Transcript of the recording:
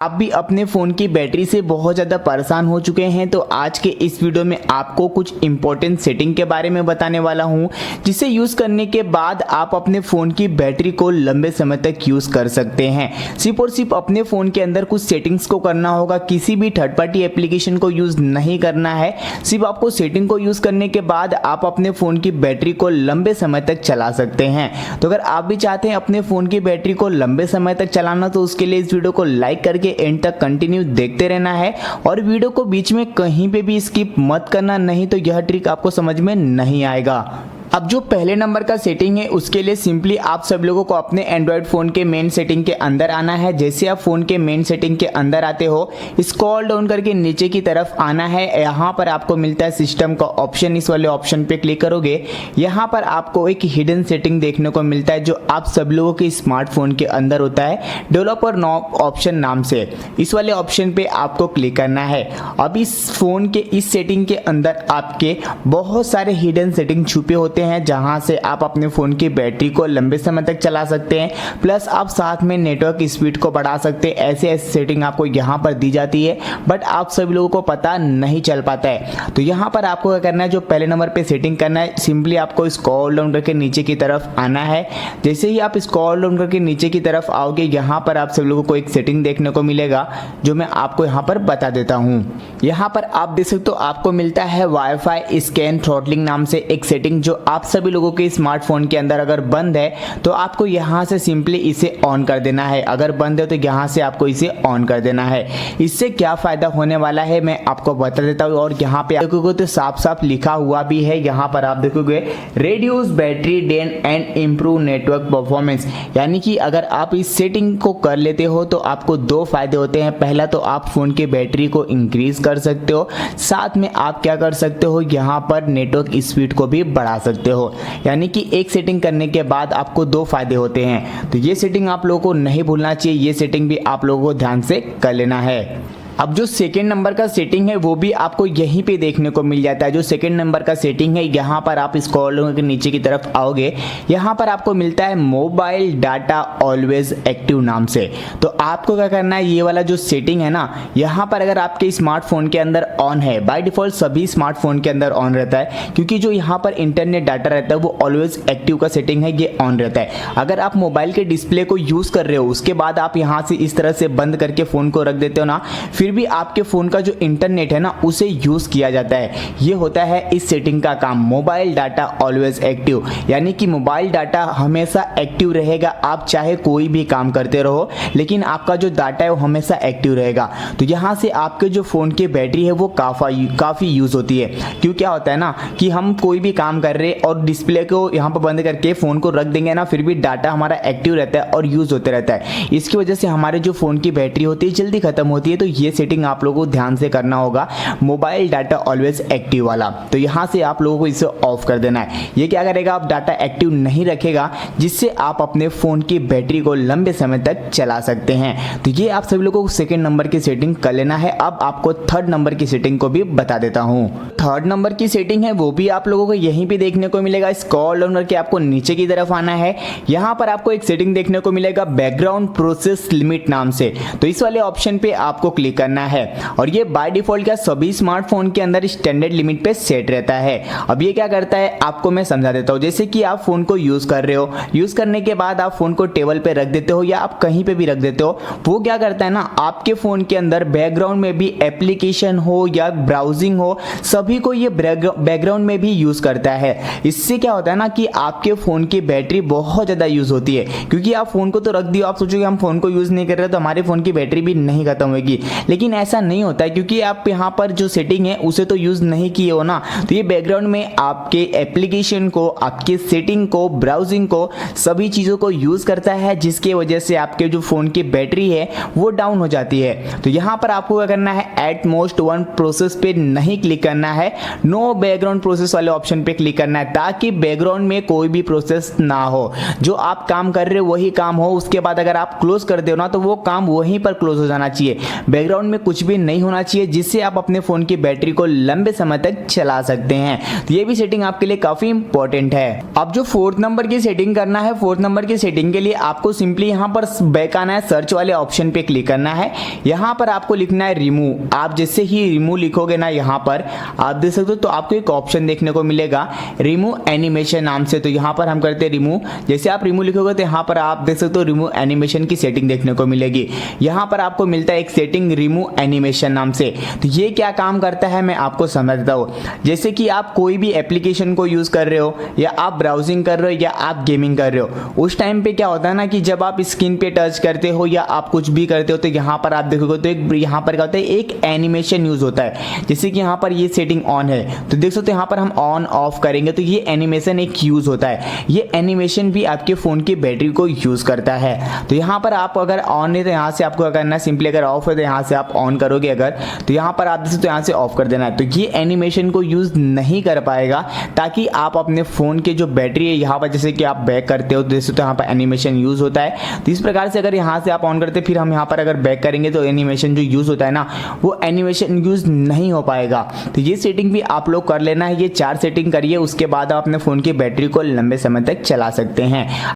आप भी अपने फ़ोन की बैटरी से बहुत ज़्यादा परेशान हो चुके हैं तो आज के इस वीडियो में आपको कुछ इंपॉर्टेंट सेटिंग के बारे में बताने वाला हूं जिसे यूज़ करने के बाद आप अपने फ़ोन की बैटरी को लंबे समय तक यूज़ कर सकते हैं। सिर्फ और सिर्फ अपने फ़ोन के अंदर कुछ सेटिंग्स को करना होगा, किसी भी थर्ड पार्टी एप्लीकेशन को यूज़ नहीं करना है। सिर्फ आपको सेटिंग को यूज़ करने के बाद आप अपने फ़ोन की बैटरी को लंबे समय तक चला सकते हैं। तो अगर आप भी चाहते हैं अपने फ़ोन की बैटरी को लंबे समय तक चलाना तो उसके लिए इस वीडियो को लाइक करके एंड तक कंटिन्यू देखते रहना है और वीडियो को बीच में कहीं पे भी स्किप मत करना, नहीं तो यह ट्रिक आपको समझ में नहीं आएगा। अब जो पहले नंबर का सेटिंग है उसके लिए सिंपली आप सब लोगों को अपने एंड्रॉयड फ़ोन के मेन सेटिंग के अंदर आना है। जैसे आप फ़ोन के मेन सेटिंग के अंदर आते हो, स्क्रॉल डाउन करके नीचे की तरफ आना है। यहाँ पर आपको मिलता है सिस्टम का ऑप्शन, इस वाले ऑप्शन पे क्लिक करोगे। यहाँ पर आपको एक हिडन सेटिंग देखने को मिलता है जो आप सब लोगों के स्मार्टफोन के अंदर होता है, डेवलपर नॉब ऑप्शन नाम से। इस वाले ऑप्शन पे आपको क्लिक करना है। अब इस फ़ोन के इस सेटिंग के अंदर आपके बहुत सारे हिडन सेटिंग छुपे होते हैं जहां से आप अपने फ़ोन की बैटरी को लंबे समय तक चला सकते हैं। प्लस आप साथ में नेटवर्क स्पीड को बढ़ा सकते हैं। ऐसे सेटिंग आपको यहां पर दी जाती है बट आप सभी लोगों को पता नहीं चल पाता है। तो यहां पर आपको क्या करना है, जो पहले नंबर पे सेटिंग करना है, सिंपली आपको स्क्रॉल डाउन करके नीचे की तरफ आना है। जैसे ही आप स्क्रॉल डाउन करके नीचे की तरफ आओगे, यहाँ पर आप सभी लोगों को एक सेटिंग देखने को मिलेगा जो मैं आपको यहाँ पर बता देता हूँ। यहाँ पर आप देख सकते हो आपको मिलता है वाईफाई स्कैन थ्रॉटलिंग नाम से एक सेटिंग जो आप सभी लोगों के स्मार्टफोन के अंदर अगर बंद है तो आपको यहां से सिंपली इसे ऑन कर देना है। अगर बंद है तो यहां से आपको इसे ऑन कर देना है। इससे क्या फायदा होने वाला है मैं आपको बता देता हूं। और यहाँ पे देखोगे तो साफ साफ लिखा हुआ भी है, यहाँ पर आप देखोगे reduce battery drain and improve network performance. यानी कि अगर आप इस सेटिंग को कर लेते हो तो आपको दो फायदे होते हैं। पहला तो आप फोन की बैटरी को इंक्रीज कर सकते हो, साथ में आप क्या कर सकते हो, यहाँ पर नेटवर्क स्पीड को भी बढ़ा सकते हो। यानी कि एक सेटिंग करने के बाद आपको दो फायदे होते हैं। तो ये सेटिंग आप लोगों को नहीं भूलना चाहिए, ये सेटिंग भी आप लोगों को ध्यान से कर लेना है। अब जो सेकेंड नंबर का सेटिंग है वो भी आपको यहीं पे देखने को मिल जाता है। जो सेकेंड नंबर का सेटिंग है, यहाँ पर आप स्क्रॉल के नीचे की तरफ आओगे, यहाँ पर आपको मिलता है मोबाइल डाटा ऑलवेज एक्टिव नाम से। तो आपको क्या करना है, ये वाला जो सेटिंग है ना, यहाँ पर अगर आपके स्मार्टफोन के अंदर ऑन है, बाय डिफॉल्ट सभी स्मार्टफोन के अंदर ऑन रहता है क्योंकि जो यहाँ पर इंटरनेट डाटा रहता है वो ऑलवेज एक्टिव का सेटिंग है, ये ऑन रहता है। अगर आप मोबाइल के डिस्प्ले को यूज़ कर रहे हो उसके बाद आप यहाँ से इस तरह से बंद करके फ़ोन को रख देते हो ना, फिर भी आपके फोन का जो इंटरनेट है ना उसे यूज किया जाता है। ये होता है इस सेटिंग का काम, मोबाइल डाटा ऑलवेज एक्टिव। यानी कि मोबाइल डाटा हमेशा एक्टिव रहेगा, आप चाहे कोई भी काम करते रहो लेकिन आपका जो डाटा है वो हमेशा एक्टिव रहेगा। तो यहाँ से आपके जो फोन की बैटरी है वो काफ़ी यूज होती है। क्यों, क्या होता है ना कि हम कोई भी काम कर रहे और डिस्प्ले को यहाँ पर बंद करके फोन को रख देंगे ना, फिर भी डाटा हमारा एक्टिव रहता है और यूज होते रहता है। इसकी वजह से हमारे जो फोन की बैटरी होती है जल्दी खत्म होती है। तो ये सेटिंग आप लोगों को ध्यान से करना होगा, मोबाइल डाटा ऑलवेज एक्टिव वाला। तो यहां से आप लोगों को इसे ऑफ कर देना है। ये क्या करेगा, आप डाटा एक्टिव नहीं रखेगा, जिससे आप अपने फोन की बैटरी को लंबे समय तक चला सकते हैं। तो ये आप सभी लोगों को सेकंड नंबर की सेटिंग कर लेना है। अब आपको थर्ड नंबर की सेटिंग को भी बता देता हूं। थर्ड नंबर की सेटिंग है वो भी आप लोगों को यहीं पे देखने को मिलेगा। स्क्रॉल डाउन करके आपको नीचे की तरफ आना है। यहां पर आपको एक सेटिंग देखने को मिलेगा बैकग्राउंड प्रोसेस लिमिट नाम से। तो इस वाले ऑप्शन पे आपको क्लिक करना है और ये बाय डिफॉल्ट क्या सभी स्मार्टफोन के अंदर स्टैंडर्ड लिमिट पे सेट रहता है। अब ये क्या करता है आपको मैं समझा देता हूँ। जैसे कि आप फोन को यूज कर रहे हो, यूज करने के बाद आप फोन को टेबल पे रख देते हो या आप कहीं पे भी रख देते हो, वो क्या करता है ना, आपके फोन के अंदर बैकग्राउंड में भी एप्लीकेशन हो या ब्राउजिंग हो, सभी को ये बैकग्राउंड में भी यूज करता है। इससे क्या होता है ना कि आपके फोन की बैटरी बहुत ज्यादा यूज होती है। क्योंकि आप फोन को तो रख दियो, आप सोचोगे हम फोन को यूज नहीं कर रहे तो हमारे फोन की बैटरी भी नहीं खत्म होगी, लेकिन ऐसा नहीं होता है क्योंकि आप यहाँ पर जो सेटिंग है उसे तो यूज नहीं किए हो ना। तो ये बैकग्राउंड में आपके एप्लीकेशन को, आपके सेटिंग को, ब्राउजिंग को, सभी चीजों को यूज करता है, जिसके वजह से आपके जो फोन की बैटरी है वो डाउन हो जाती है। तो यहाँ पर आपको क्या करना है, एट मोस्ट वन प्रोसेस पे नहीं क्लिक करना है, नो बैकग्राउंड प्रोसेस वाले ऑप्शन पे क्लिक करना है, ताकि बैकग्राउंड में कोई भी प्रोसेस ना हो। जो आप काम कर रहे हो वही काम हो, उसके बाद अगर आप क्लोज कर दो ना तो वो काम वहीं पर क्लोज हो जाना चाहिए। बैकग्राउंड बैकग्राउंड में कुछ भी नहीं होना चाहिए, जिससे आप अपने फ़ोन की बैटरी को लंबे समय तक चला सकते हैं। तो ये भी सेटिंग आपके लिए काफ़ी इंपॉर्टेंट है। अब जो 4th नंबर की सेटिंग करना है, 4th नंबर की सेटिंग के लिए आपको सिंपली यहाँ पर बैक आना है, सर्च वाले ऑप्शन पे क्लिक करना है। यहाँ पर आपको लिखना है रिमूव। आप जैसे ही रिमूव लिखोगे ना, यहाँ पर आप देख सकते हो तो आपको एक ऑप्शन देखने को मिलेगा रिमूव एनिमेशन नाम से। तो यहाँ पर हम करते हैं रिमूव। जैसे आप रिमूव लिखोगे तो यहाँ पर आप देख सकते हो रिमूव एनिमेशन की सेटिंग देखने को मिलेगी। यहाँ पर आपको मिलता है एक सेटिंग रिमूव एनिमेशन नाम से। तो ये क्या काम करता है मैं आपको समझता हूँ। जैसे कि आप कोई भी एप्लीकेशन को यूज़ कर रहे हो, या आप ब्राउजिंग कर रहे हो, या आप गेमिंग कर रहे हो, उस टाइम पे क्या होता है ना कि जब आप स्क्रीन पे टच करते हो या आप कुछ भी करते हो तो यहाँ पर आप देखोगे तो एक यहाँ पर क्या होता है, एक एनिमेशन यूज़ होता है। जैसे कि यहाँ पर ये सेटिंग ऑन है तो देख सकते हो यहाँ पर हम ऑन ऑफ करेंगे तो ये एनिमेशन एक यूज़ होता है। ये एनिमेशन भी आपके फ़ोन की बैटरी को यूज़ करता है। तो यहाँ पर आप अगर ऑन है तो यहाँ से आपको करना है सिंपली, अगर ऑफ है तो यहाँ से आप ऑन करोगे अगर, तो यहाँ पर आप तो यहाँ से ऑफ कर देना है। तो ये एनिमेशन को यूज़ नहीं कर पाएगा, ताकि आप अपने फ़ोन की जो बैटरी है यहाँ पर जैसे कि आप बैक करते हो तो जैसे तो यहाँ पर एनिमेशन यूज़ होता है। तो इस प्रकार से अगर यहाँ से आप ऑन करते फिर हम यहाँ पर अगर बैक करेंगे तो एनिमेशन जो यूज़ होता है ना, वो एनिमेशन यूज़ नहीं हो पाएगा। तो ये सेटिंग भी आप लोग कर लेना है। ये 4 सेटिंग करिए, उसके बाद आप अपने फ़ोन की बैटरी को लंबे समय तक चला सकते हैं।